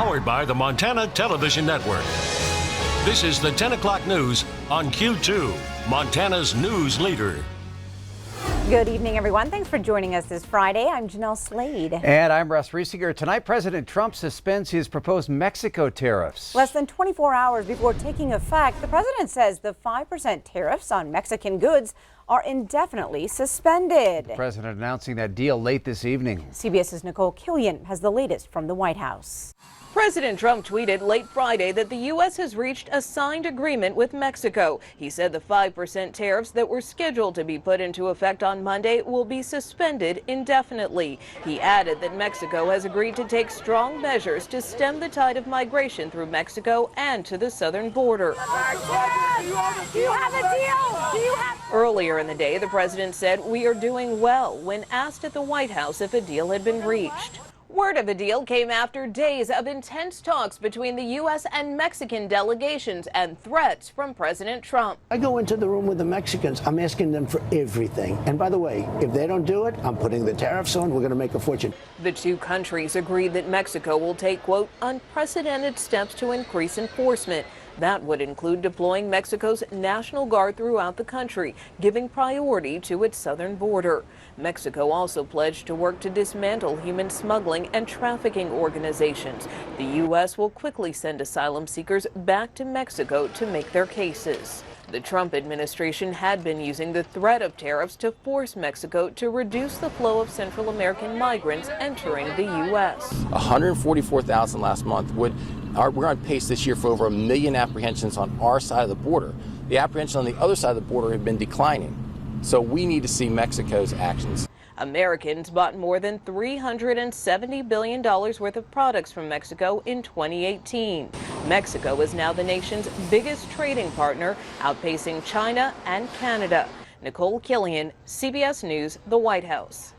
Powered by the Montana Television Network. This is the 10 o'clock news on Q2, Montana's news leader. Good evening, everyone. Thanks for joining us this Friday. I'm Jeanelle Slade. And I'm Russ. Tonight, President Trump suspends his proposed Mexico tariffs. Less than 24 hours before taking effect, the president says the 5% tariffs on Mexican goods are indefinitely suspended. The president announcing that deal late this evening. CBS's Nicole Killian has the latest from the White House. President Trump tweeted late Friday that the U.S. has reached a signed agreement with Mexico. He said the 5% tariffs that were scheduled to be put into effect on Monday will be suspended indefinitely. He added that Mexico has agreed to take strong measures to stem the tide of migration through Mexico and to the southern border. Earlier in the day, the president said, "We are doing well," when asked at the White House if a deal had been reached. Word of a deal came after days of intense talks between the U.S. and Mexican delegations and threats from President Trump. I go into the room with the Mexicans. I'm asking them for everything. And by the way, if they don't do it, I'm putting the tariffs on. We're going to make a fortune. The two countries agreed that Mexico will take, quote, unprecedented steps to increase enforcement. That would include deploying Mexico's National Guard throughout the country, giving priority to its southern border. Mexico also pledged to work to dismantle human smuggling and trafficking organizations. The U.S. will quickly send asylum seekers back to Mexico to make their cases. The Trump administration had been using the threat of tariffs to force Mexico to reduce the flow of Central American migrants entering the U.S. 144,000 last month. We're on pace this year for over 1 million apprehensions on our side of the border. The apprehensions on the other side of the border have been declining. So we need to see Mexico's actions. Americans bought more than $370 billion worth of products from Mexico in 2018. Mexico is now the nation's biggest trading partner, outpacing China and Canada. Nicole Killian, CBS News, the White House.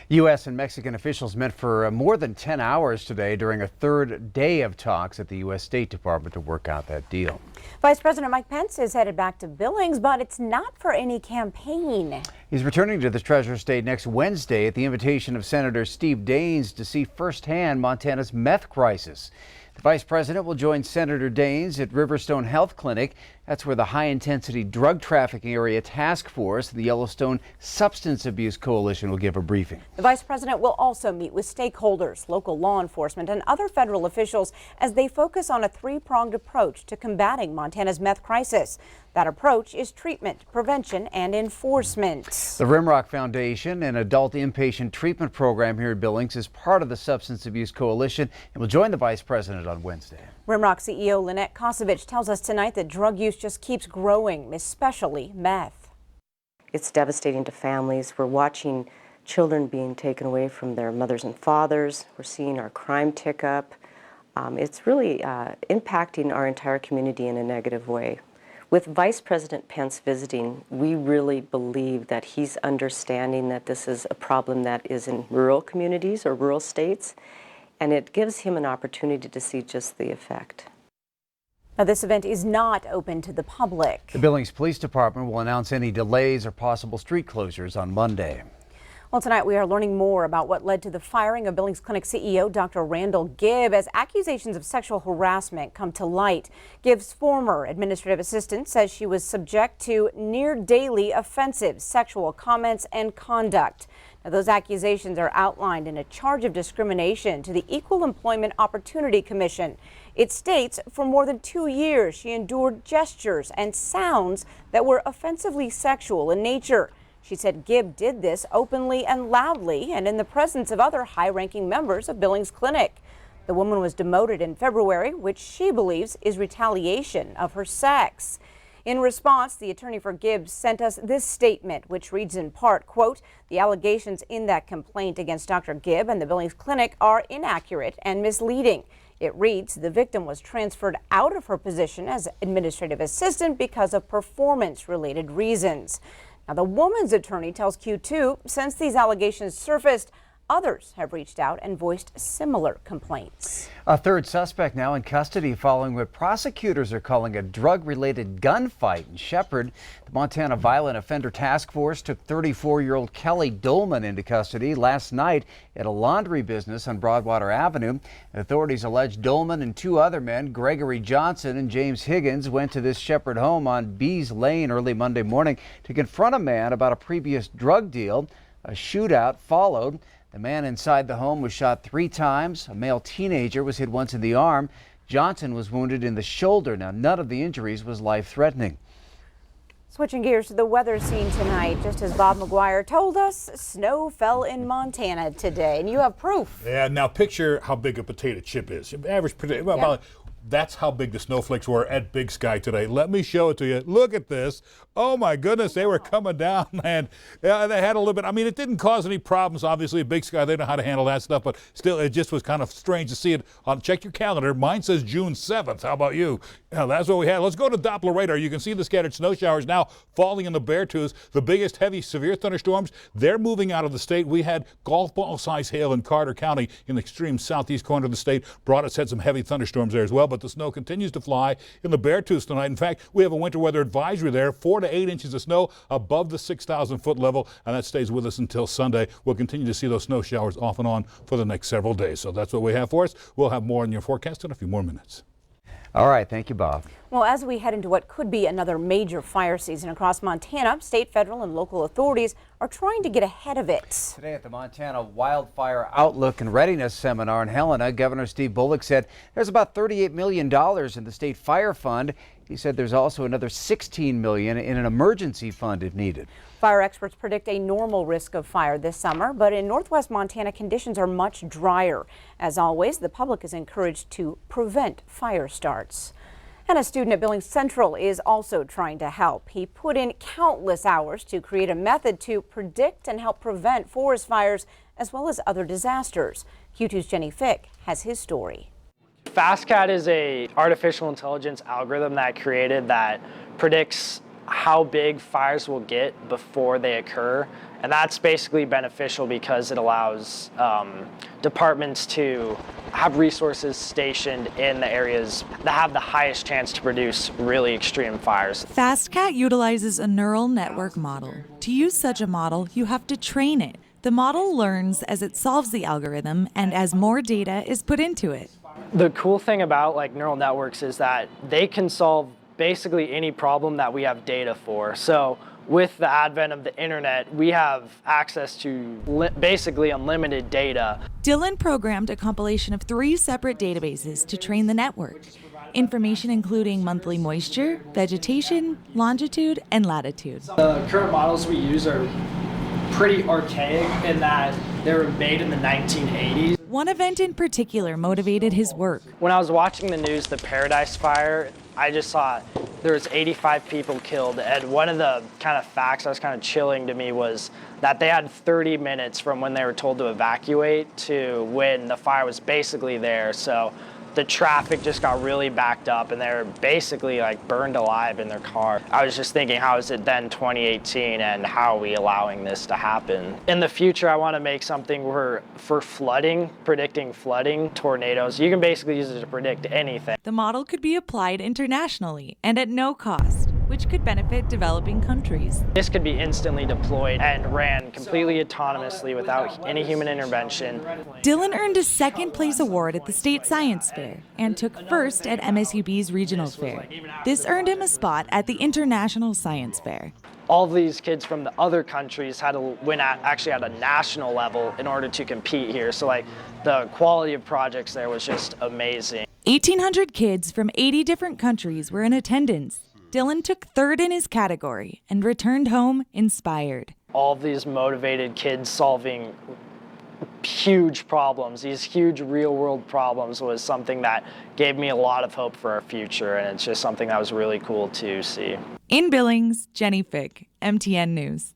U.S. and Mexican officials met for more than 10 hours today during a third day of talks at the U.S. State Department to work out that deal. Vice President Mike Pence is headed back to Billings, but it's not for any campaign. He's returning to the Treasure State next Wednesday at the invitation of Senator Steve Daines to see firsthand Montana's meth crisis. The vice president will join Senator Daines at Riverstone Health Clinic. That's where the high-intensity drug trafficking area task force and the Yellowstone Substance Abuse Coalition will give a briefing. The vice president will also meet with stakeholders, local law enforcement, and other federal officials as they focus on a three-pronged approach to combating Montana's meth crisis. That approach is treatment, prevention, and enforcement. The Rimrock Foundation, an adult inpatient treatment program here in Billings, is part of the Substance Abuse Coalition and will join the vice president on Wednesday. Rimrock CEO Lynette Kosovich tells us tonight that drug use just keeps growing, especially meth. It's devastating to families. We're watching children being taken away from their mothers and fathers. We're seeing our crime tick up. It's really impacting our entire community in a negative way. With Vice President Pence visiting, we really believe that he's understanding that this is a problem that is in rural communities or rural states, and it gives him an opportunity to see just the effect. Now, this event is not open to the public. The Billings Police Department will announce any delays or possible street closures on Monday. Well, tonight we are learning more about what led to the firing of Billings Clinic CEO Dr. Randall Gibb as accusations of sexual harassment come to light. Gibb's former administrative assistant says she was subject to near daily offensive sexual comments and conduct. Now, those accusations are outlined in a charge of discrimination to the Equal Employment Opportunity Commission. It states for more than 2 years she endured gestures and sounds that were offensively sexual in nature. She said Gibb did this openly and loudly and in the presence of other high-ranking members of Billings Clinic. The woman was demoted in February, which she believes is retaliation of her sex. In response, the attorney for Gibbs sent us this statement, which reads in part, quote, "The allegations in that complaint against Dr. Gibb and the Billings Clinic are inaccurate and misleading." It reads, the victim was transferred out of her position as administrative assistant because of performance-related reasons. Now, the woman's attorney tells Q2, since these allegations surfaced, others have reached out and voiced similar complaints. A third suspect now in custody following what prosecutors are calling a drug-related gunfight in Shepherd. The Montana Violent Offender Task Force took 34-year-old Kelly Dolman into custody last night at a laundry business on Broadwater Avenue. Authorities allege Dolman and two other men, Gregory Johnson and James Higgins, went to this Shepherd home on Bees Lane early Monday morning to confront a man about a previous drug deal. A shootout followed. The man inside the home was shot 3 times. A male teenager was hit once in the arm. Johnson was wounded in the shoulder. Now, none of the injuries was life-threatening. Switching gears to the weather scene tonight, just as Bob McGuire told us, snow fell in Montana today, and you have proof. Yeah, now picture how big a potato chip is. Average potato, well, that's how big the snowflakes were at Big Sky today. Let me show it to you. Look at this. Oh my goodness, they were coming down, and they had a little bit. I mean, it didn't cause any problems, obviously, at Big Sky. They know how to handle that stuff, but still, it just was kind of strange to see it. Check your calendar. Mine says June 7th. How about you? Yeah, that's what we had. Let's go to Doppler radar. You can see the scattered snow showers now falling in the Beartooth. The biggest heavy severe thunderstorms, they're moving out of the state. We had golf ball size hail in Carter County in the extreme southeast corner of the state. Broadus had some heavy thunderstorms there as well, but the snow continues to fly in the Beartooth tonight. In fact, we have a winter weather advisory there, 4 to 8 inches of snow above the 6,000 foot level, and that stays with us until Sunday. We'll continue to see those snow showers off and on for the next several days. So that's what we have for us. We'll have more in your forecast in a few more minutes. All right, thank you, Bob. Well, as we head into what could be another major fire season across Montana, state, federal, and local authorities are trying to get ahead of it. Today at the Montana Wildfire Outlook and Readiness Seminar in Helena, Governor Steve Bullock said there's about $38 million in the state fire fund. He said there's also another $16 million in an emergency fund if needed. Fire experts predict a normal risk of fire this summer, but in northwest Montana, conditions are much drier. As always, the public is encouraged to prevent fire starts. And a student at Billings Central is also trying to help. He put in countless hours to create a method to predict and help prevent forest fires as well as other disasters. Q2's Jenny Fick has his story. FastCat is an artificial intelligence algorithm that predicts how big fires will get before they occur, and that's basically beneficial because it allows departments to have resources stationed in the areas that have the highest chance to produce really extreme fires. FastCat utilizes a neural network model. To use such a model, you have to train it. The model learns as it solves the algorithm and as more data is put into it. The cool thing about neural networks is that they can solve basically any problem that we have data for. So with the advent of the internet, we have access to basically unlimited data. Dylan programmed a compilation of 3 separate databases to train the network. Information including monthly moisture, vegetation, longitude, and latitude. The current models we use are pretty archaic in that they were made in the 1980s. One event in particular motivated his work. When I was watching the news, the Paradise Fire, I just saw there was 85 people killed, and one of the kind of facts that was kind of chilling to me was that they had 30 minutes from when they were told to evacuate to when the fire was basically there. So the traffic just got really backed up and they were basically burned alive in their car. I was just thinking, how is it then 2018 and how are we allowing this to happen? In the future, I want to make something where for flooding, predicting flooding, tornadoes, you can basically use it to predict anything. The model could be applied internationally and at no cost, which could benefit developing countries. This could be instantly deployed and ran completely autonomously without any human intervention. Dylan earned a second place award at the State Science Fair and took first at MSUB's Regional Fair. This earned him a spot at the International Science Fair. All of these kids from the other countries had to win actually at a national level in order to compete here. So the quality of projects there was just amazing. 1,800 kids from 80 different countries were in attendance. Dylan took third in his category and returned home inspired. All of these motivated kids solving huge problems, these huge real-world problems, was something that gave me a lot of hope for our future, and it's just something that was really cool to see. In Billings, Jenny Fick, MTN News.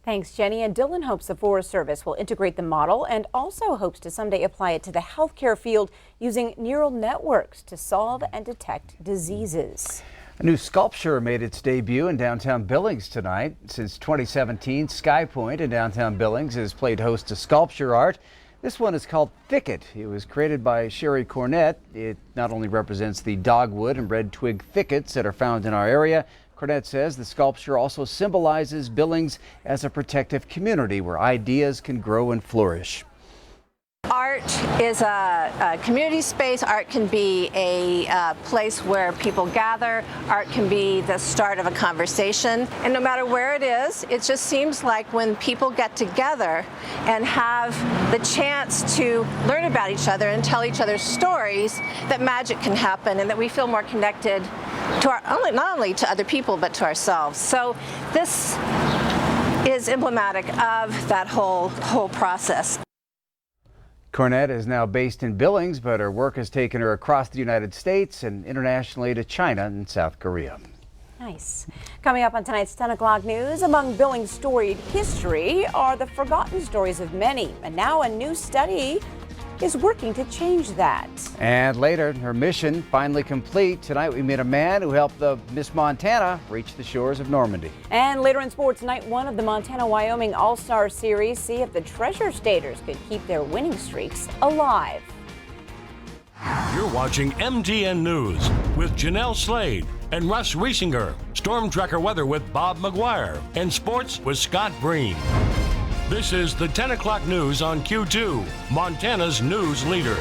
Thanks, Jenny. And Dylan hopes the Forest Service will integrate the model and also hopes to someday apply it to the healthcare field using neural networks to solve and detect diseases. A new sculpture made its debut in downtown Billings tonight. Since 2017, Sky Point in downtown Billings has played host to sculpture art. This one is called Thicket. It was created by Sherry Cornett. It not only represents the dogwood and red twig thickets that are found in our area. Cornett says the sculpture also symbolizes Billings as a protective community where ideas can grow and flourish. Art is a community space. Art can be a place where people gather. Art can be the start of a conversation. And no matter where it is, it just seems like when people get together and have the chance to learn about each other and tell each other stories, that magic can happen and that we feel more connected to not only to other people, but to ourselves. So this is emblematic of that whole process. Cornett is now based in Billings, but her work has taken her across the United States and internationally to China and South Korea. Nice. Coming up on tonight's 10 o'clock news, among Billings' storied history are the forgotten stories of many. And now a new study is working to change that. And later, her mission finally complete. Tonight we meet a man who helped the Miss Montana reach the shores of Normandy. And later in sports, night 1 of the Montana-Wyoming All-Star Series. See if the Treasure Staters could keep their winning streaks alive. You're watching MTN News with Jeanelle Slade and Russ Riesinger. Storm Tracker weather with Bob McGuire. And sports with Scott Breen. This is the 10 o'clock news on Q2, Montana's news leader.